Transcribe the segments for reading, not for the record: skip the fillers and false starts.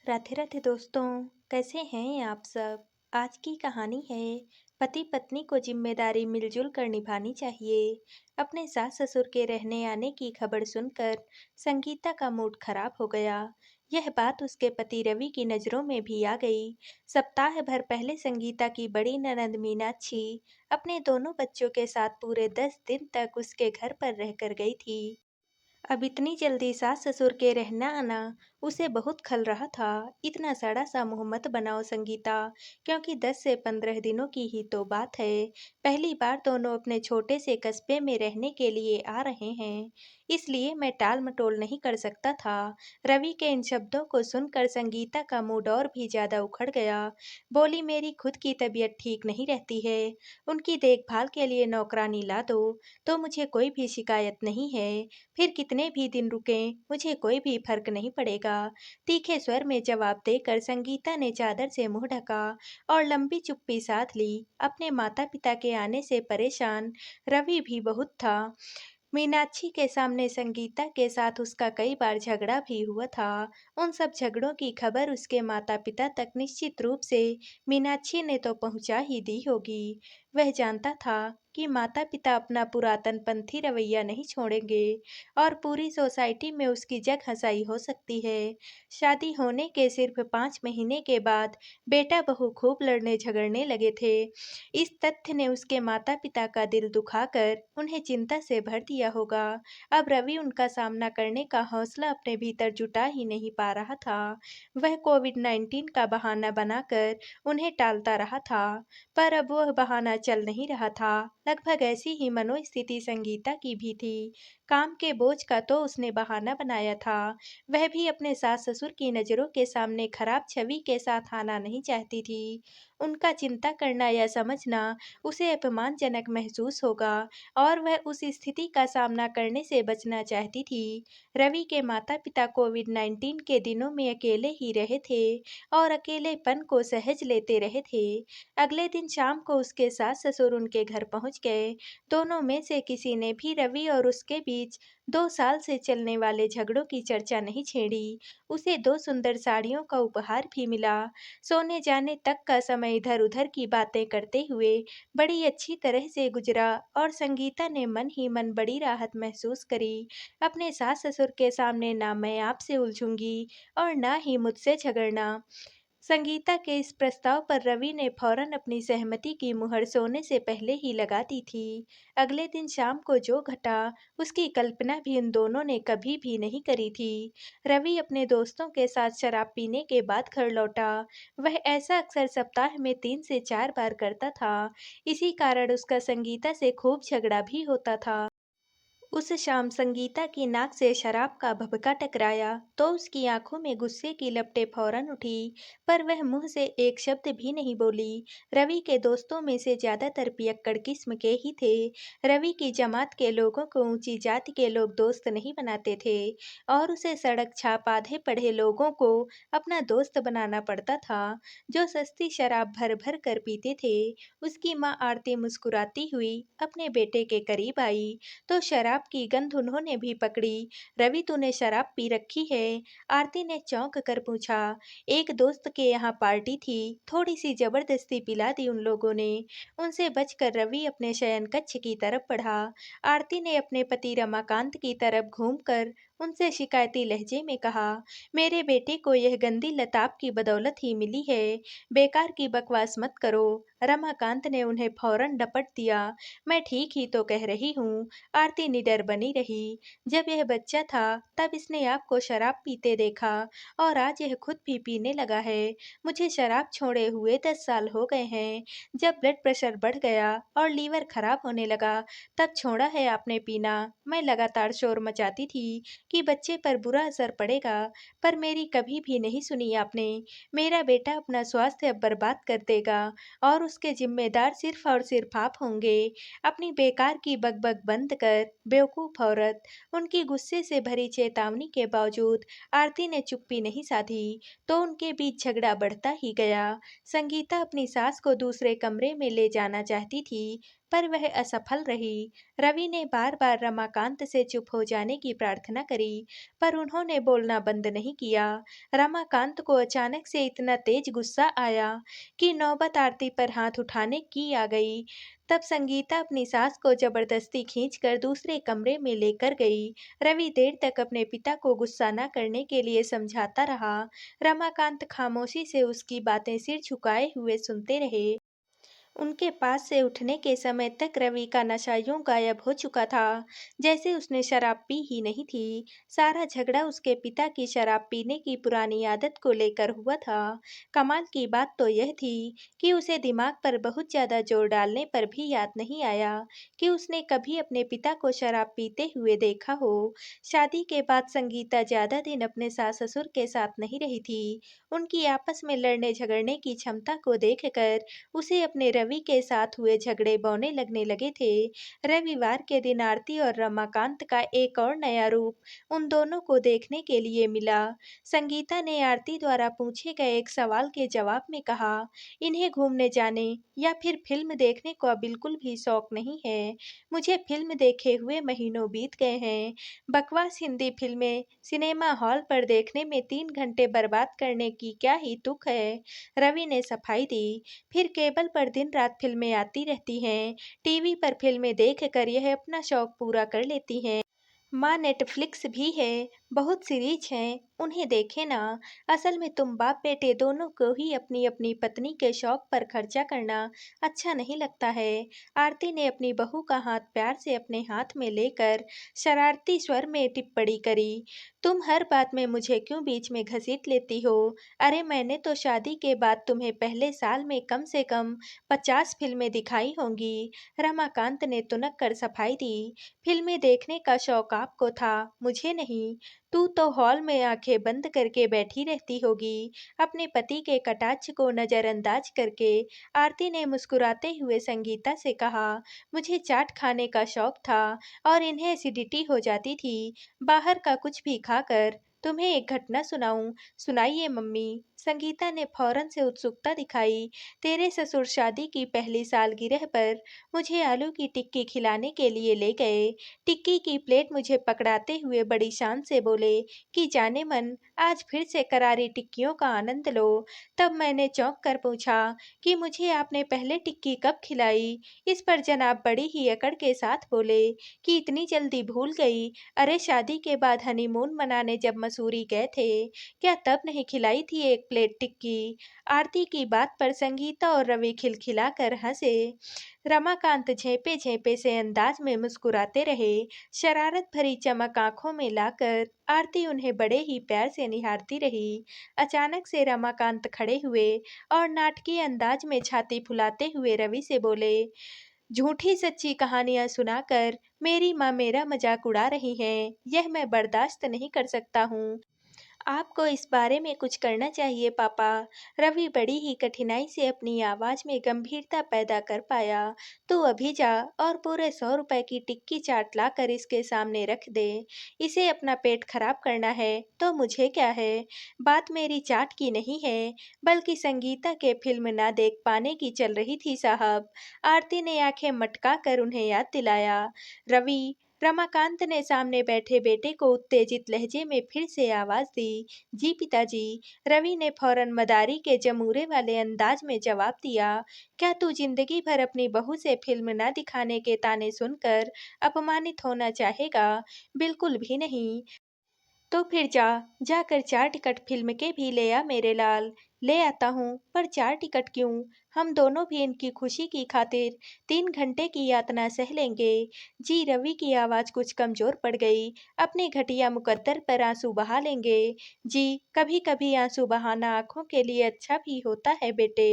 राधे राधे दोस्तों। कैसे हैं आप सब। आज की कहानी है पति पत्नी को जिम्मेदारी मिलजुल कर निभानी चाहिए। अपने सास ससुर के रहने आने की खबर सुनकर संगीता का मूड खराब हो गया। यह बात उसके पति रवि की नजरों में भी आ गई। सप्ताह भर पहले संगीता की बड़ी ननंद मीनाक्षी अपने दोनों बच्चों के साथ पूरे 10 दिन तक उसके घर पर रहकर गई थी। अब इतनी जल्दी सास ससुर के रहना आना उसे बहुत खल रहा था। इतना सड़ा सा मुंह मत बनाओ संगीता, क्योंकि 10 से 15 दिनों की ही तो बात है। पहली बार दोनों अपने छोटे से कस्बे में रहने के लिए आ रहे हैं, इसलिए मैं टाल मटोल नहीं कर सकता था। रवि के इन शब्दों को सुनकर संगीता का मूड और भी ज्यादा उखड़ गया। बोली, मेरी खुद की तबीयत ठीक नहीं रहती है, उनकी देखभाल के लिए नौकरानी ला दो, तो मुझे कोई भी शिकायत नहीं है। फिर कितने भी दिन रुकें, मुझे कोई भी फर्क नहीं पड़ेगा। तीखे स्वर में जवाब देकर संगीता ने चादर से मुंह ढका और लंबी चुप्पी साध ली। अपने माता पिता के आने से परेशान रवि भी बहुत था। मीनाक्षी के सामने संगीता के साथ उसका कई बार झगड़ा भी हुआ था। उन सब झगड़ों की खबर उसके माता पिता तक निश्चित रूप से मीनाक्षी ने तो पहुंचा ही दी होगी। वह जानता था कि माता पिता अपना पुरातन पंथी रवैया नहीं छोड़ेंगे और पूरी सोसाइटी में उसकी जग हंसाई हो सकती है। शादी होने के सिर्फ 5 महीने के बाद बेटा बहू खूब लड़ने झगड़ने लगे थे। इस तथ्य ने उसके माता पिता का दिल दुखाकर उन्हें चिंता से भर दिया होगा। अब रवि उनका सामना करने का हौसला अपने भीतर जुटा ही नहीं पा रहा था। वह कोविड-19 का बहाना बनाकर उन्हें टालता रहा था, पर अब वह बहाना चल नहीं रहा था। लगभग ऐसी ही मनोस्थिति संगीता की भी थी। काम के बोझ का तो उसने बहाना बनाया था। वह भी अपने सास ससुर की नज़रों के सामने खराब छवि के साथ आना नहीं चाहती थी। उनका चिंता करना या समझना उसे अपमानजनक महसूस होगा और वह उस स्थिति का सामना करने से बचना चाहती थी। रवि के माता-पिता कोविड-19 के दिनों में अकेले ही रहे थे और अकेलेपन को सहज लेते रहे थे। अगले दिन शाम को उसके सास-ससुर उनके घर पहुंच गए। दोनों में से किसी ने भी रवि और उसके बीच 2 साल से चलने वाले झगड़ों की चर्चा नहीं छेड़ी। उसे 2 सुंदर साड़ियों का उपहार भी मिला। सोने जाने तक का समय इधर-उधर की बातें करते हुए बड़ी अच्छी तरह से गुजरा और संगीता ने मन ही मन बड़ी राहत महसूस करी। अपने सास-ससुर के सामने ना मैं आपसे उलझूंगी और ना ही मुझसे झगड़ना। संगीता के इस प्रस्ताव पर रवि ने फौरन अपनी सहमति की मुहर सोने से पहले ही लगा दी थी। अगले दिन शाम को जो घटा, उसकी कल्पना भी उन दोनों ने कभी भी नहीं करी थी। रवि अपने दोस्तों के साथ शराब पीने के बाद घर लौटा। वह ऐसा अक्सर सप्ताह में 3 से 4 बार करता था। इसी कारण उसका संगीता से खूब झगड़ा भी होता था। उस शाम संगीता की नाक से शराब का भभका टकराया तो उसकी आंखों में गुस्से की लपटें फौरन उठी, पर वह मुंह से एक शब्द भी नहीं बोली। रवि के दोस्तों में से ज्यादातर पियक्कड़ किस्म के ही थे। रवि की जमात के लोगों को ऊंची जाति के लोग दोस्त नहीं बनाते थे और उसे सड़क छाप आधे पढ़े लोगों को अपना दोस्त बनाना पड़ता था, जो सस्ती शराब भर भर कर पीते थे। उसकी माँ आरती मुस्कुराती हुई अपने बेटे के करीब आई तो शराब की गंध उन्होंने भी पकड़ी। रवि, तूने शराब पी रखी है? आरती ने चौंक कर पूछा। एक दोस्त के यहाँ पार्टी थी, थोड़ी सी जबरदस्ती पिला दी उन लोगों ने। उनसे बचकर रवि अपने शयन कक्ष की तरफ बढ़ा। आरती ने अपने पति रमाकांत की तरफ घूमकर उनसे शिकायती लहजे में कहा, मेरे बेटे को यह गंदी लताप की बदौलत ही मिली है, बेकार की बकवास मत करो। रमाकांत ने उन्हें फौरन डपट दिया। मैं ठीक ही तो कह रही हूँ। आरती निडर बनी रही। जब यह बच्चा था तब इसने आपको शराब पीते देखा और आज यह खुद भी पीने लगा है। मुझे शराब छोड़े हुए 10 साल हो गए हैं। जब ब्लड प्रेशर बढ़ गया और लीवर खराब होने लगा तब छोड़ा है आपने पीना। मैं लगातार शोर मचाती थी कि बच्चे पर बुरा असर पड़ेगा, पर मेरी कभी भी नहीं सुनी आपने। मेरा बेटा अपना स्वास्थ्य अब बर्बाद कर देगा और उसके जिम्मेदार सिर्फ और सिर्फ आप होंगे। अपनी बेकार की बकबक बंद कर, बेवकूफ औरत। उनकी गुस्से से भरी चेतावनी के बावजूद आरती ने चुप्पी नहीं साधी, तो उनके बीच झगड़ा बढ़ता ही गया। संगीता अपनी सास को दूसरे कमरे में ले जाना चाहती थी, पर वह असफल रही। रवि ने बार बार रमाकांत से चुप हो जाने की प्रार्थना करी, पर उन्होंने बोलना बंद नहीं किया। रमाकांत को अचानक से इतना तेज गुस्सा आया कि नौबत आरती पर हाथ उठाने की आ गई। तब संगीता अपनी सास को जबरदस्ती खींचकर दूसरे कमरे में लेकर गई। रवि देर तक अपने पिता को गुस्सा न करने के लिए समझाता रहा। रमाकांत खामोशी से उसकी बातें सिर झुकाए हुए सुनते रहे। उनके पास से उठने के समय तक रवि का नशा यूं गायब हो चुका था, जैसे उसने शराब पी ही नहीं थी। सारा झगड़ा उसके पिता की शराब पीने की पुरानी आदत को लेकर हुआ था। कमाल की बात तो यह थी कि उसे दिमाग पर बहुत ज्यादा जोर डालने पर भी याद नहीं आया कि उसने कभी अपने पिता को शराब पीते हुए देखा हो। शादी के बाद संगीता ज्यादा दिन अपने सास ससुर के साथ नहीं रही थी। उनकी आपस में लड़ने झगड़ने की क्षमता को देखकर उसे अपने रवि के साथ हुए झगड़े बौने लगने लगे थे। रविवार के दिन आरती और रमाकांत का एक और नया रूप उन दोनों को देखने के लिए मिला। संगीता ने आरती द्वारा पूछे गए एक सवाल के जवाब में कहा, इन्हें घूमने जाने या फिर फिल्म देखने का बिल्कुल भी शौक नहीं है। मुझे फिल्म देखे हुए महीनों बीत गए हैं। बकवास हिंदी फिल्में सिनेमा हॉल पर देखने में 3 घंटे बर्बाद करने की क्या ही तुक है। रवि ने सफाई दी। फिर केबल पर दिन रात फिल्में आती रहती हैं। टीवी पर फिल्में देख कर यह अपना शौक पूरा कर लेती हैं। माँ नेटफ्लिक्स भी है, बहुत सीरीज हैं, उन्हें देखे ना। असल में तुम बाप बेटे दोनों को ही अपनी अपनी पत्नी के शौक पर खर्चा करना अच्छा नहीं लगता है। आरती ने अपनी बहू का हाथ प्यार से अपने हाथ में लेकर शरारती स्वर में टिप्पणी करी, तुम हर बात में मुझे क्यों बीच में घसीट लेती हो? अरे मैंने तो शादी के बाद तुम्हें पहले साल में कम से कम 50 फिल्में दिखाई होंगी। रमाकांत ने तुनक कर सफाई दी। फिल्में देखने का शौक आपको था, मुझे नहीं। तू तो हॉल में आंखें बंद करके बैठी रहती होगी, अपने पति के कटाक्ष को नजरअंदाज करके। आरती ने मुस्कुराते हुए संगीता से कहा, मुझे चाट खाने का शौक था और इन्हें एसिडिटी हो जाती थी बाहर का कुछ भी खाकर। तुम्हें एक घटना सुनाऊं? सुनाइए मम्मी। संगीता ने फौरन से उत्सुकता दिखाई। तेरे ससुर शादी की पहली सालगिरह पर मुझे आलू की टिक्की खिलाने के लिए ले गए। टिक्की की प्लेट मुझे पकड़ाते हुए बड़ी शान से बोले कि जाने मन आज फिर से करारी टिक्कियों का आनंद लो। तब मैंने चौंक कर पूछा कि मुझे आपने पहले टिक्की कब खिलाई? इस पर जनाब बड़ी ही अकड़ के साथ बोले कि इतनी जल्दी भूल गई? अरे शादी के बाद हनीमून मनाने जब मसूरी गए थे, क्या तब नहीं खिलाई थी एक प्लेट टिक्की? आरती की बात पर संगीता और रवि खिलखिलाकर हंसे। रमाकांत झेपे झेपे से अंदाज में मुस्कुराते रहे। शरारत भरी चमक आंखों में लाकर आरती उन्हें बड़े ही प्यार से निहारती रही। अचानक से रमाकांत खड़े हुए और नाटकीय अंदाज में छाती फुलाते हुए रवि से बोले, झूठी सच्ची कहानियां सुनाकर मेरी माँ मेरा मजाक उड़ा रही हैं, यह मैं बर्दाश्त नहीं कर सकता हूँ। आपको इस बारे में कुछ करना चाहिए पापा। रवि बड़ी ही कठिनाई से अपनी आवाज में गंभीरता पैदा कर पाया। तू अभी जा और पूरे 100 रुपए की टिक्की चाट ला कर इसके सामने रख दे। इसे अपना पेट खराब करना है तो मुझे क्या है? बात मेरी चाट की नहीं है, बल्कि संगीता के फिल्म ना देख पाने की चल रही थी साहब। आरती ने आंखें मटका कर उन्हें याद दिलाया। रवि, रमाकांत ने सामने बैठे बेटे को उत्तेजित लहजे में फिर से आवाज दी। जी पिताजी। रवि ने फौरन मदारी के जमूरे वाले अंदाज में जवाब दिया। क्या तू जिंदगी भर अपनी बहू से फिल्म न दिखाने के ताने सुनकर अपमानित होना चाहेगा? बिल्कुल भी नहीं। तो फिर जा, जाकर 4 टिकट फ़िल्म के भी ले आ मेरे लाल। ले आता हूँ, पर 4 टिकट क्यों? हम दोनों भी इनकी खुशी की खातिर 3 घंटे की यातना सह लेंगे। जी रवि की आवाज़ कुछ कमज़ोर पड़ गई। अपने घटिया मुकद्दर पर आंसू बहा लेंगे। जी, कभी-कभी आंसू बहाना आँखों के लिए अच्छा भी होता है बेटे।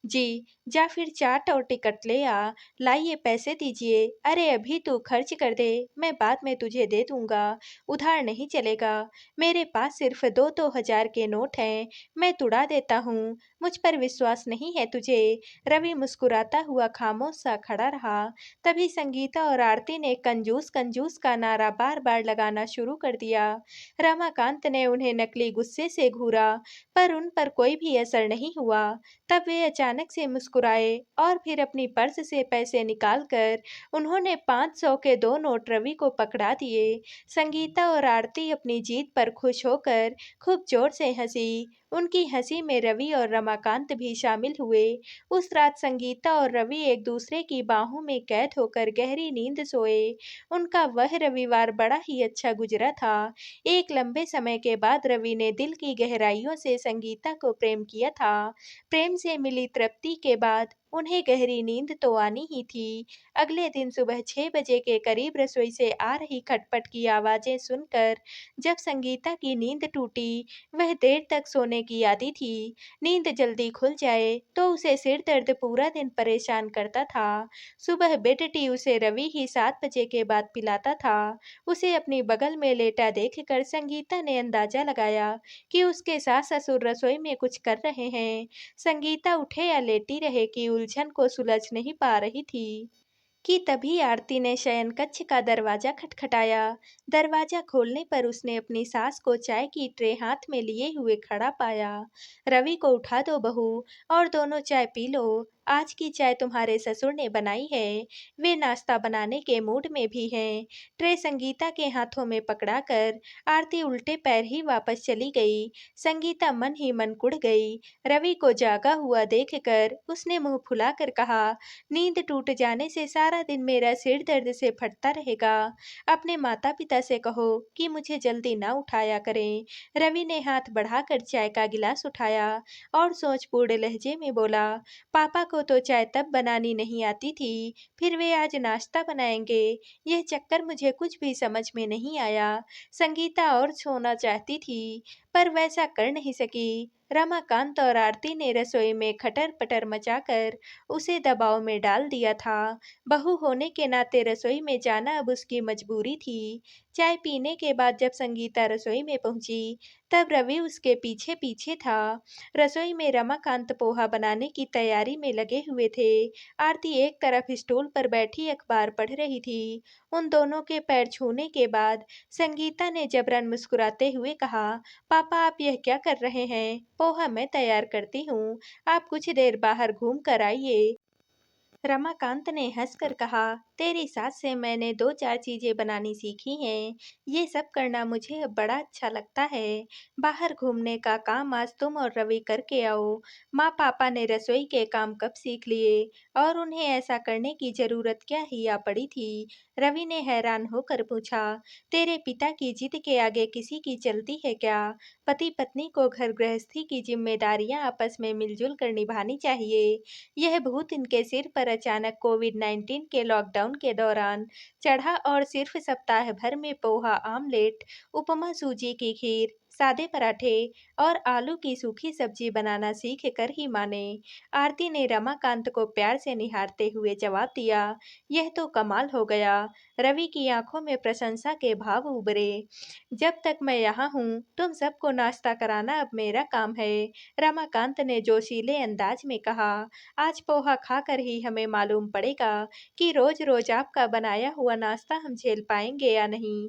जी, जा फिर चाट और टिकट ले आ। लाइए पैसे दीजिए। अरे अभी तू खर्च कर दे, मैं बाद में तुझे दे दूँगा। उधार नहीं चलेगा। मेरे पास सिर्फ 2-2 हज़ार के नोट हैं, मैं तुड़ा देता देता हूँ, मुझ पर विश्वास नहीं है तुझे। रवि मुस्कुराता हुआ खामोश सा खड़ा रहा। तभी संगीता और आरती ने कंजूस कंजूस का नारा बार बार लगाना शुरू कर दिया। रमाकांत ने उन्हें नकली गुस्से से घूरा, पर उन पर कोई भी असर नहीं हुआ। तब वे अचानक से मुस्कुराए और फिर अपनी पर्स से पैसे निकालकर उन्होंने 500 के 2 नोट रवि को पकड़ा दिए। संगीता और आरती अपनी जीत पर खुश होकर खूब जोर से हंसी। उनकी हंसी में रवि और रमाकांत भी शामिल हुए। उस रात संगीता और रवि एक दूसरे की बाहों में कैद होकर गहरी नींद सोए। उनका वह रविवार बड़ा ही अच्छा गुजरा था। एक लंबे समय के बाद रवि ने दिल की गहराइयों से संगीता को प्रेम किया था। प्रेम से मिली तृप्ति के बाद उन्हें गहरी नींद तो आनी ही थी। अगले दिन सुबह 6 बजे के करीब रसोई से आ रही खटपट की आवाजें सुनकर जब संगीता की नींद टूटी, वह देर तक सोने की आदी थी। नींद जल्दी खुल जाए तो उसे सिर दर्द पूरा दिन परेशान करता था। सुबह बेड टी उसे रवि ही 7 बजे के बाद पिलाता था। उसे अपनी बगल में लेटा देखकर संगीता ने अंदाजा लगाया कि उसके सास ससुर रसोई में कुछ कर रहे हैं। संगीता उठे या लेटी रहे की उलझन को सुलझ नहीं पा रही थी कि तभी आरती ने शयन कक्ष का दरवाजा खटखटाया। दरवाजा खोलने पर उसने अपनी सास को चाय की ट्रे हाथ में लिए हुए खड़ा पाया। रवि को उठा दो बहू और दोनों चाय पी लो। आज की चाय तुम्हारे ससुर ने बनाई है। वे नाश्ता बनाने के मूड में भी हैं। ट्रे संगीता के हाथों में पकड़ाकर आरती उल्टे पैर ही वापस चली गई। संगीता मन ही मन कुढ़ गई। रवि को जागा हुआ देखकर उसने मुंह फुलाकर कहा, नींद टूट जाने से सारा दिन मेरा सिर दर्द से फटता रहेगा। अपने माता पिता से कहो कि मुझे जल्दी ना उठाया करें। रवि ने हाथ बढ़ाकर चाय का गिलास उठाया और सोचपूर्ण लहजे में बोला, पापा को तो चाय तब बनानी नहीं आती थी, फिर वे आज नाश्ता बनाएंगे। यह चक्कर मुझे कुछ भी समझ में नहीं आया। संगीता और सोना चाहती थी, पर वैसा कर नहीं सकी। रमाकांत और आरती ने रसोई में खटर पटर मचाकर उसे दबाव में डाल दिया था। बहू होने के नाते रसोई में जाना अब उसकी मजबूरी थी। चाय पीने के बाद जब संगीता रसोई में पहुंची, तब रवि उसके पीछे पीछे था। रसोई में रमाकांत पोहा बनाने की तैयारी में लगे हुए थे। आरती एक तरफ स्टूल पर बैठी अखबार पढ़ रही थी। उन दोनों के पैर छूने के बाद संगीता ने जबरन मुस्कुराते हुए कहा, पापा आप यह क्या कर रहे हैं? पोहा मैं तैयार करती हूँ। आप कुछ देर बाहर घूम कर आइए। रमाकांत ने हंसकर कहा, तेरी सास से मैंने 2-4 चीजें बनानी सीखी हैं। ये सब करना मुझे अब बड़ा अच्छा लगता है। बाहर घूमने का काम आज तुम और रवि करके आओ। माँ पापा ने रसोई के काम कब सीख लिए और उन्हें ऐसा करने की जरूरत क्या ही आ पड़ी थी? रवि ने हैरान होकर पूछा, तेरे पिता की जिद के आगे किसी की चलती है क्या? पति पत्नी को घर गृहस्थी की जिम्मेदारियां आपस में मिलजुल कर निभानी चाहिए। यह भूत इनके सिर पर अचानक कोविड-19 के लॉकडाउन के दौरान चढ़ा और सिर्फ सप्ताह भर में पोहा आमलेट, उपमा सूजी की खीर, सादे पराठे और आलू की सूखी सब्जी बनाना सीख कर ही माने। आरती ने रमाकांत को प्यार से निहारते हुए जवाब दिया, यह तो कमाल हो गया। रवि की आंखों में प्रशंसा के भाव उभरे। जब तक मैं यहाँ हूँ, तुम सबको नाश्ता कराना अब मेरा काम है। रमाकांत ने जोशीले अंदाज में कहा, आज पोहा खाकर ही हमें मालूम पड़ेगा कि रोज रोज आपका बनाया हुआ नाश्ता हम झेल पाएंगे या नहीं।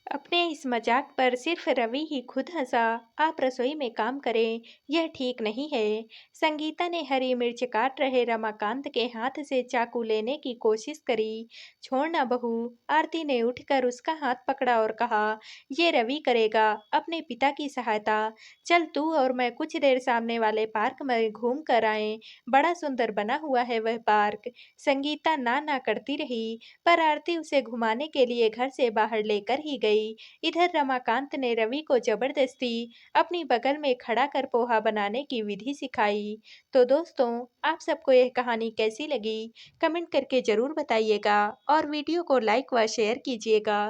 अपने इस मजाक पर सिर्फ रवि ही खुद हंसा। आप रसोई में काम करें, यह ठीक नहीं है। संगीता ने हरी मिर्च काट रहे रमाकांत के हाथ से चाकू लेने की कोशिश करी। छोड़ना बहू। आरती ने उठकर उसका हाथ पकड़ा और कहा, ये रवि करेगा अपने पिता की सहायता। चल तू और मैं कुछ देर सामने वाले पार्क में घूम कर आए। बड़ा सुंदर बना हुआ है वह पार्क। संगीता ना ना करती रही, पर आरती उसे घुमाने के लिए घर से बाहर लेकर ही गई। इधर रमाकांत ने रवि को जबरदस्ती अपनी बगल में खड़ा कर पोहा बनाने की विधि सिखाई। तो दोस्तों, आप सबको यह कहानी कैसी लगी? कमेंट करके जरूर बताइएगा और वीडियो को लाइक व शेयर कीजिएगा।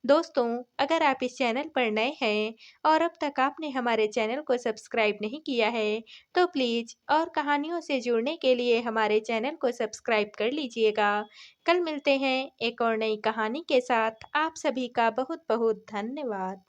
दोस्तों, अगर आप इस चैनल पर नए हैं और अब तक आपने हमारे चैनल को सब्सक्राइब नहीं किया है, तो प्लीज और कहानियों से जुड़ने के लिए हमारे चैनल को सब्सक्राइब कर लीजिएगा। कल मिलते हैं एक और नई कहानी के साथ। आप सभी का बहुत बहुत धन्यवाद।